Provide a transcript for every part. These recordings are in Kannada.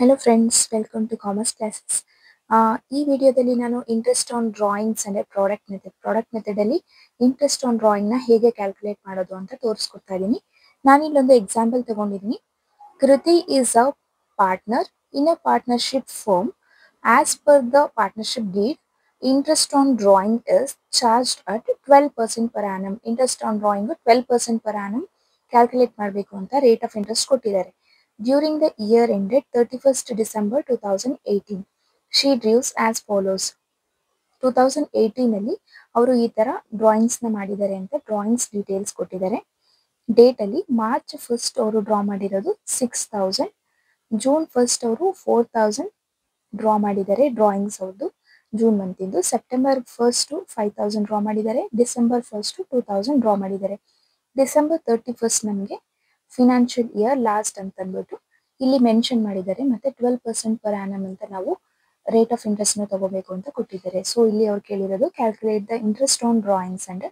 Hello friends, welcome to Commerce Classes. ಈ ವಿಡಿಯೋದಲ್ಲಿ ನಾನು ಇಂಟ್ರೆಸ್ಟ್ ಆನ್ ಡ್ರಾಯಿಂಗ್ಸ್ ಅಂದ್ರೆ ಪ್ರಾಡಕ್ಟ್ ಮೆಥಡ್ ಅಲ್ಲಿ ಇಂಟ್ರೆಸ್ಟ್ ಆನ್ ಡ್ರಾಯಿಂಗ್ ನ ಹೇಗೆ ಕ್ಯಾಲ್ಕುಲೇಟ್ ಮಾಡೋದು ಅಂತ ತೋರಿಸ್ಕೊಡ್ತಾ ಇದ್ದೀನಿ. ನಾನು ಇಲ್ಲೊಂದು ಎಕ್ಸಾಂಪಲ್ ತಗೊಂಡಿದ್ದೀನಿ. Kriti is a partner in a partnership firm. As per the partnership deed, interest on drawing is charged at 12% per annum. Interest on drawing 12% per annum calculate ಮಾಡಬೇಕು ಅಂತ ರೇಟ್ ಆಫ್ ಇಂಟ್ರೆಸ್ಟ್ ಕೊಟ್ಟಿದ್ದಾರೆ. During the year ended 31st December 2018, she drews as follows. 2018 ಅಲ್ಲಿ ಅವರು ಈ ತರ ಡ್ರಾಯಿಂಗ್ಸ್ ನ ಮಾಡಿದ್ದಾರೆ ಅಂತ ಡ್ರಾಯಿಂಗ್ಸ್ ಡೀಟೇಲ್ಸ್ ಕೊಟ್ಟಿದ್ದಾರೆ. ಡೇಟ್ ಅಲ್ಲಿ ಮಾರ್ಚ್ 1st ಅವರು ಡ್ರಾ ಮಾಡಿರೋದು 6000, ಜೂನ್ 1st ಅವರು 4000 ಡ್ರಾ ಮಾಡಿದ್ದಾರೆ ಡ್ರಾಯಿಂಗ್ಸ್ ಅವ್ರದ್ದು ಜೂನ್ ಮಂತ್ ಇಂದು. ಸೆಪ್ಟೆಂಬರ್ 1st 5000 ಡ್ರಾ ಮಾಡಿದ್ದಾರೆ. ಡಿಸೆಂಬರ್ 1st 2000 ಡ್ರಾ ಮಾಡಿದ್ದಾರೆ. ಡಿಸೆಂಬರ್ 31st ನಮಗೆ ಫಿನಾನ್ಷಿಯಲ್ ಇಯರ್ ಲಾಸ್ಟ್ ಅಂತ ಅಂದ್ಬಿಟ್ಟು ಇಲ್ಲಿ ಮೆನ್ಷನ್ ಮಾಡಿದ್ದಾರೆ. ಮತ್ತೆ 12% ಪರ್ ಆನಮ್ ಅಂತ ನಾವು ರೇಟ್ ಆಫ್ ಇಂಟ್ರೆಸ್ಟ್ ನ ತಗೋಬೇಕು ಅಂತ ಕೊಟ್ಟಿದ್ದಾರೆ. ಸೊ ಇಲ್ಲಿ ಅವ್ರು ಕೇಳಿರೋದು calculate the interest on drawings and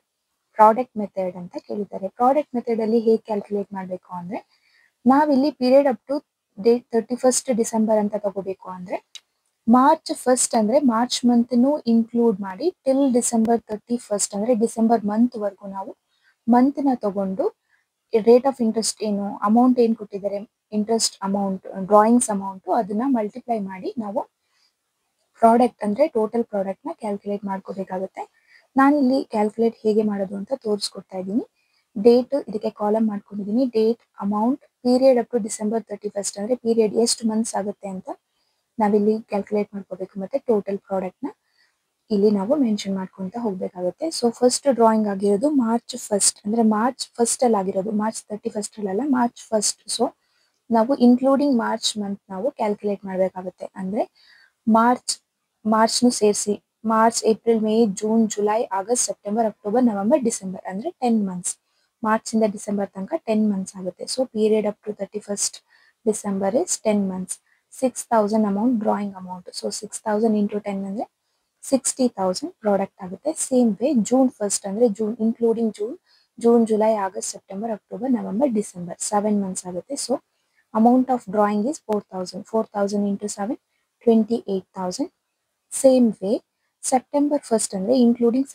product method ಅಂತ ಕೇಳಿದ್ದಾರೆ. ಪ್ರಾಡಕ್ಟ್ ಮೆಥಡ್ ಅಲ್ಲಿ ಹೇಗೆ ಕ್ಯಾಲ್ಕುಲೇಟ್ ಮಾಡಬೇಕು ಅಂದ್ರೆ ನಾವಿಲ್ಲಿ period up to date 31st December ಅಂತ ತಗೋಬೇಕು ಅಂದ್ರೆ ಮಾರ್ಚ್ 1st ಅಂದ್ರೆ ಮಾರ್ಚ್ ಮಂತ್ ಇನ್ಕ್ಲೂಡ್ ಮಾಡಿ ಟಿಲ್ ಡಿಸೆಂಬರ್ 31st ಅಂದ್ರೆ ಡಿಸೆಂಬರ್ ಮಂತ್ ವರೆಗೂ ನಾವು ಮಂತ್ ನ ತಗೊಂಡು ರೇಟ್ ಆಫ್ ಇಂಟ್ರೆಸ್ಟ್ ಏನು ಅಮೌಂಟ್ ಏನ್ ಕೊಟ್ಟಿದ್ದಾರೆ ಇಂಟ್ರೆಸ್ಟ್ ಅಮೌಂಟ್ ಡ್ರಾಯಿಂಗ್ಸ್ ಅಮೌಂಟ್ ಅದನ್ನ ಮಲ್ಟಿಪ್ಲೈ ಮಾಡಿ ನಾವು ಪ್ರಾಡಕ್ಟ್ ಅಂದ್ರೆ ಟೋಟಲ್ ಪ್ರಾಡಕ್ಟ್ ನ ಕ್ಯಾಲ್ಕುಲೇಟ್ ಮಾಡ್ಕೋಬೇಕಾಗುತ್ತೆ. ನಾನಿಲ್ಲಿ ಕ್ಯಾಲ್ಕುಲೇಟ್ ಹೇಗೆ ಮಾಡೋದು ಅಂತ ತೋರಿಸ್ಕೊಡ್ತಾ ಇದ್ದೀನಿ. ಡೇಟ್ ಇದಕ್ಕೆ ಕಾಲಮ್ ಮಾಡ್ಕೊಂಡಿದ್ದೀನಿ. Date, amount, period up to December 31st ಅಂದ್ರೆ ಪೀರಿಯಡ್ ಎಷ್ಟು ಮಂತ್ಸ್ ಆಗುತ್ತೆ ಅಂತ ನಾವಿಲ್ಲಿ ಕ್ಯಾಲ್ಕುಲೇಟ್ ಮಾಡ್ಕೋಬೇಕು. ಮತ್ತೆ ಟೋಟಲ್ ಪ್ರಾಡಕ್ಟ್ ನ ಇಲ್ಲಿ ನಾವು ಮೆನ್ಷನ್ ಮಾಡ್ಕೊಂತ ಹೋಗ್ಬೇಕಾಗುತ್ತೆ. ಸೊ ಫಸ್ಟ್ ಡ್ರಾಯಿಂಗ್ ಆಗಿರೋದು ಮಾರ್ಚ್ 1st ಅಂದ್ರೆ ಮಾರ್ಚ್ 1st ಅಲ್ಲಿ ಆಗಿರೋದು, ಮಾರ್ಚ್ 31st ಅಲ್ಲ, ಮಾರ್ಚ್ 1st. ಸೊ ನಾವು ಇನ್ಕ್ಲೂಡಿಂಗ್ ಮಾರ್ಚ್ ಮಂತ್ ನಾವು ಕ್ಯಾಲ್ಕುಲೇಟ್ ಮಾಡಬೇಕಾಗುತ್ತೆ. ಅಂದ್ರೆ ಮಾರ್ಚ್ ನು ಸೇರಿಸಿ March, April, May, June, July, August, September, October, November, December ಅಂದ್ರೆ 10 ಮಂತ್ಸ್. ಮಾರ್ಚ್ ಇಂದ ಡಿಸೆಂಬರ್ ತನಕ 10 ಮಂತ್ಸ್ ಆಗುತ್ತೆ. So period up to 31st December is 10 months. 6000 amount drawing amount. So 6000 into 10 ಅಂದ್ರೆ 60,000 ಪ್ರಾಡಕ್ಟ್ ಆಗುತ್ತೆ. ಸೇಮ್ ವೇ ಜೂನ್ 1st ಅಂದ್ರೆ June including June, July, August, September, October, November, December 7 months ಆಗುತ್ತೆ. So amount of drawing is 4000 into 7 28,000. Same way September 1st ಅಂದ್ರೆ including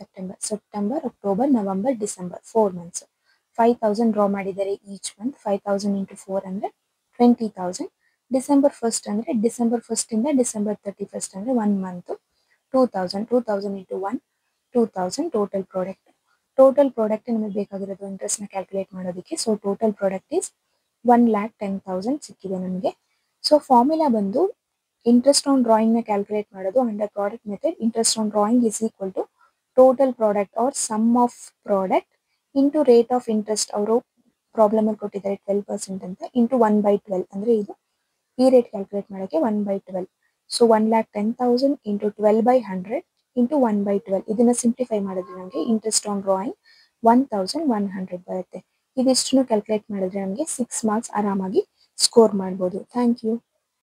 September, October, November, December 4 months. 5000 draw ಮಾಡಿದ್ದಾರೆ ಈಚ್ ಮಂತ್. 5000 ಇಂಟು 4 ಅಂದ್ರೆ 20,000. ಡಿಸೆಂಬರ್ 1st ಅಂದ್ರೆ ಡಿಸೆಂಬರ್ 1st ಇಂದ ಡಿಸೆಂಬರ್ 31st ಅಂದ್ರೆ 1 month. 2000 into 1 2000 total product. Total product ನಮಗೆ ಬೇಕಾಗಿರೋದು ಇಂಟ್ರೆಸ್ಟ್ ನ ಕ್ಯಾಲ್ಕುಲೇಟ್ ಮಾಡೋದಕ್ಕೆ. ಸೊ ಟೋಟಲ್ ಪ್ರಾಡಕ್ಟ್ ಇಸ್ 1,10,000 ಸಿಕ್ಕಿದೆ ನಮಗೆ. ಸೊ ಫಾರ್ಮುಲಾ ಬಂದು ಇಂಟ್ರೆಸ್ಟ್ ಆನ್ ಡ್ರಾಯಿಂಗ್ ನ ಕ್ಯಾಲ್ಕುಲೇಟ್ ಮಾಡೋದು under product method. Interest on drawing is equal to total product or sum of product into rate of interest. ಅವರು ಪ್ರಾಬ್ಲಮ್ ಅಲ್ಲಿ ಕೊಟ್ಟಿದ್ದಾರೆ 12% ಅಂತ, ಇಂಟು 1/12 ಅಂದ್ರೆ ಇದು ಈ ರೇಟ್ ಕ್ಯಾಲ್ಕುಲೇಟ್ ಮಾಡೋಕ್ಕೆ 1/12. So 1,10,000 into 12/100 into 1/12. ಇದನ್ನ ಸಿಂಪ್ಲಿಫೈ ಮಾಡಿದ್ರೆ ನಮಗೆ ಇಂಟ್ರೆಸ್ಟ್ ಆನ್ ಡ್ರಾಯಿಂಗ್ 1,100 ಬರುತ್ತೆ. ಇದಿಷ್ಟನ್ನು ಕ್ಯಾಲ್ಕುಲೇಟ್ ಮಾಡಿದ್ರೆ ನಮಗೆ 6 ಮಾರ್ಕ್ಸ್ ಆರಾಮಾಗಿ ಸ್ಕೋರ್ ಮಾಡ್ಬೋದು. Thank you.